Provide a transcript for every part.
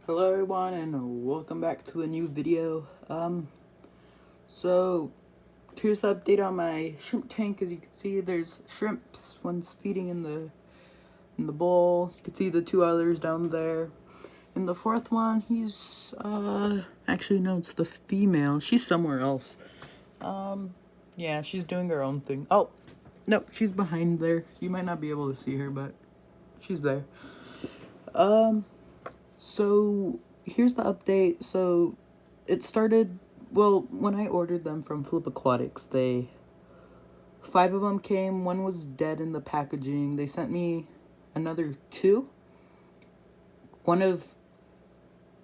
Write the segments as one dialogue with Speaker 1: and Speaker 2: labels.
Speaker 1: Hello everyone and welcome back to a new video. So here's the update on my shrimp tank. As you can see, there's shrimps. One's feeding in the bowl. You can see the two others down there. And the fourth one, he's actually no, it's the female. She's somewhere else. Yeah, she's doing her own thing. Oh, no, she's behind there. You might not be able to see her, but she's there. So here's the update. So it started, well, when I ordered them from Flip Aquatics, 5 of them came. One was dead in the packaging. They sent me another 2. One of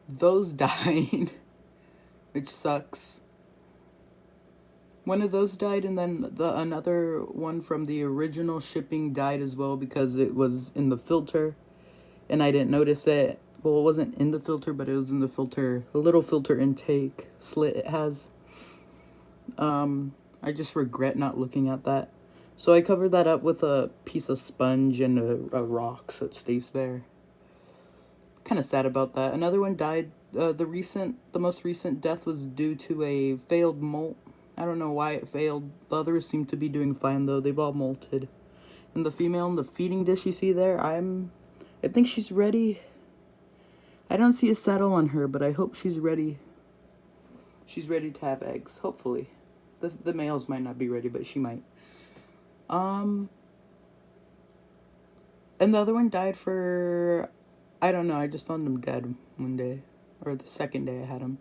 Speaker 1: those died, which sucks. One of those died, and then another one from the original shipping died as well because it was in the filter and I didn't notice it. Well, it wasn't in the filter, but it was in the filter, a little filter intake slit it has. I just regret not looking at that. So I covered that up with a piece of sponge and a rock so it stays there. Kind of sad about that. Another one died. The most recent death was due to a failed molt. I don't know why it failed. The others seem to be doing fine though. They've all molted. And the female in the feeding dish you see there, I think she's ready. I don't see a saddle on her, but I hope she's ready. She's ready to have eggs, hopefully. The males might not be ready, but she might. And the other one died for, I don't know, I just found him dead one day. Or the second day I had him.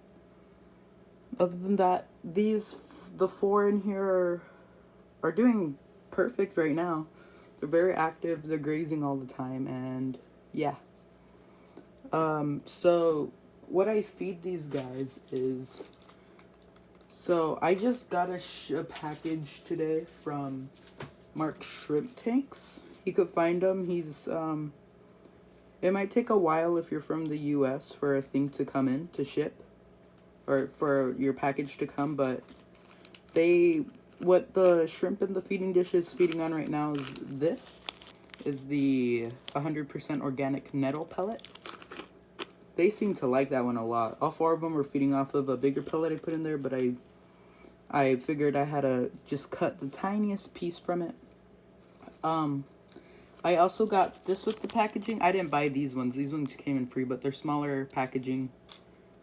Speaker 1: Other than that, the 4 in here are doing perfect right now. They're very active, they're grazing all the time, and yeah. So what I feed these guys is, so I just got a package today from Mark Shrimp Tanks. You could find him. He's, it might take a while if you're from the US for a thing to come in to ship, or for your package to come, but what the shrimp in the feeding dish is feeding on right now is the 100% organic nettle pellet. They seem to like that one a lot. All 4 of them were feeding off of a bigger pellet I put in there, but I figured I had to just cut the tiniest piece from it. I also got this with the packaging. I didn't buy these ones. These ones came in free, but they're smaller packaging.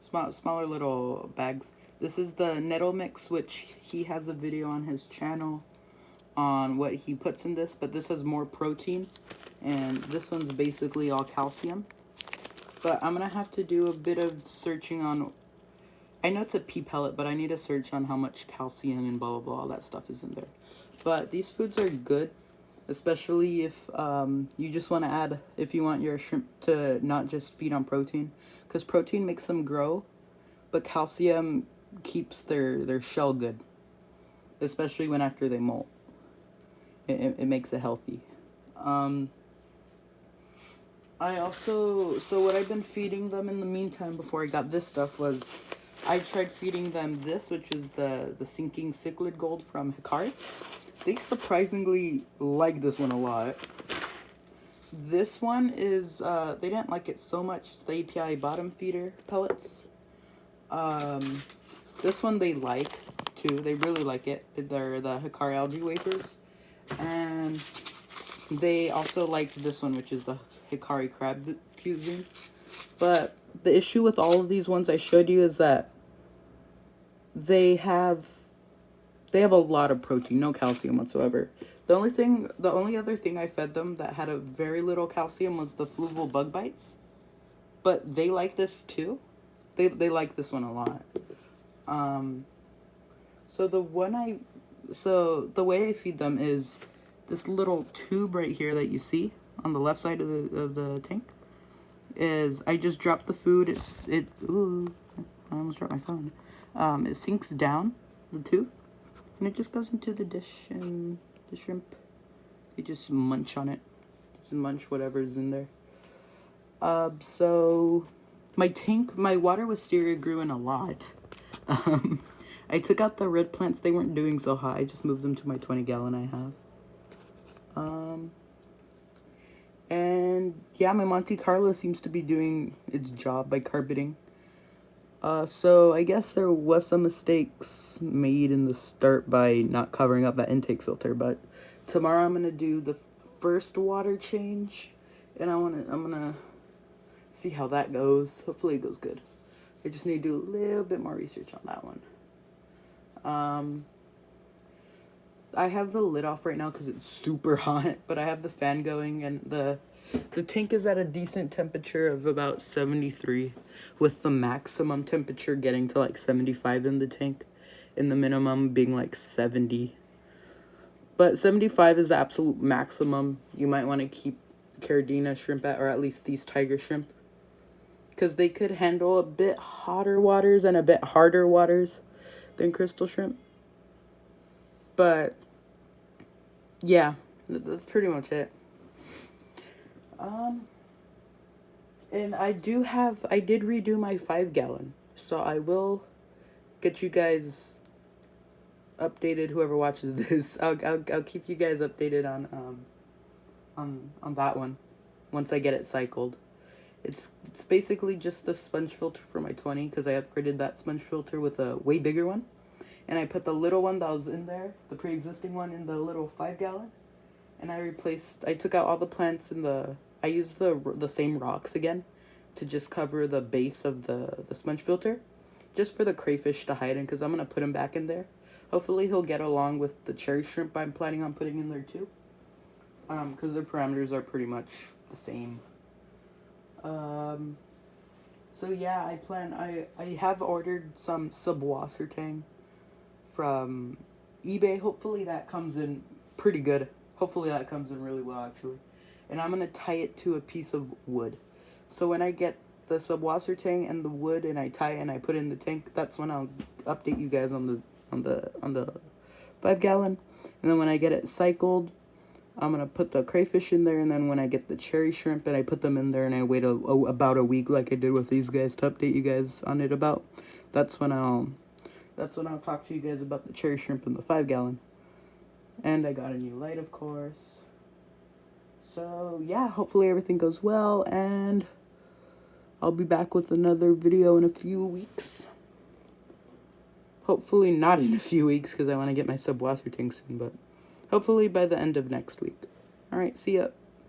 Speaker 1: Smaller little bags. This is the nettle mix, which he has a video on his channel on what he puts in this, but this has more protein, and this one's basically all calcium. But I'm going to have to do a bit of searching on, I know it's a pea pellet, but I need to search on how much calcium and blah, blah, blah, all that stuff is in there. But these foods are good, especially if you just want to add, if you want your shrimp to not just feed on protein. Because protein makes them grow, but calcium keeps their shell good. Especially when after they molt. It makes it healthy. I also, so what I've been feeding them in the meantime before I got this stuff was, I tried feeding them this, which is the Sinking Cichlid Gold from Hikari. They surprisingly like this one a lot. This one is, they didn't like it so much. It's the API bottom feeder pellets. This one they like, too. They really like it. They're the Hikari algae wafers. And they also liked this one, which is the Hikari crab cuisine. But the issue with all of these ones I showed you is that they have a lot of protein, no calcium whatsoever. The only other thing I fed them that had a very little calcium was the fluval bug bites. But they like this too. They like this one a lot. So the way I feed them is this little tube right here that you see on the left side of the tank. Is I just drop the food. Ooh, I almost dropped my phone. It sinks down the tube, and it just goes into the dish, and the shrimp, they just munch on it. Just munch whatever's in there. So my water wisteria grew in a lot. I took out the red plants. They weren't doing so hot. I just moved them to my 20 gallon I have. And yeah, my Monte Carlo seems to be doing its job by carpeting. So I guess there was some mistakes made in the start by not covering up that intake filter, but tomorrow I'm gonna do the first water change, and I'm gonna see how that goes. Hopefully it goes good. I just need to do a little bit more research on that one. I have the lid off right now because it's super hot, but I have the fan going, and the tank is at a decent temperature of about 73, with the maximum temperature getting to like 75 in the tank, and the minimum being like 70. But 75 is the absolute maximum you might want to keep Caridina shrimp at, or at least these tiger shrimp, because they could handle a bit hotter waters and a bit harder waters than crystal shrimp. But yeah, that's pretty much it. And I did redo my 5-gallon, so I will get you guys updated. Whoever watches this, I'll keep you guys updated on that one once I get it cycled. It's basically just the sponge filter for my 20, because I upgraded that sponge filter with a way bigger one, and I put the little one that was in there, the pre-existing one, in the little 5-gallon, and I took out all the plants in I used the same rocks again to just cover the base of the sponge filter, just for the crayfish to hide in, because I'm going to put him back in there. Hopefully he'll get along with the cherry shrimp I'm planning on putting in there too, because their parameters are pretty much the same. So yeah, I have ordered some Subwasser tang from eBay. Hopefully that comes in pretty good. Hopefully that comes in really well, actually. And I'm going to tie it to a piece of wood. So when I get the Subwasser tang and the wood, and I tie it and I put it in the tank, that's when I'll update you guys on the 5-gallon. And then when I get it cycled, I'm going to put the crayfish in there, and then when I get the cherry shrimp and I put them in there and I wait about a week like I did with these guys to update you guys on it about, that's when I'll talk to you guys about the cherry shrimp in the 5-gallon. And I got a new light, of course. So yeah, hopefully everything goes well, and I'll be back with another video in a few weeks. Hopefully not in a few weeks, because I want to get my Subwasser tank soon, but hopefully by the end of next week. Alright, see ya.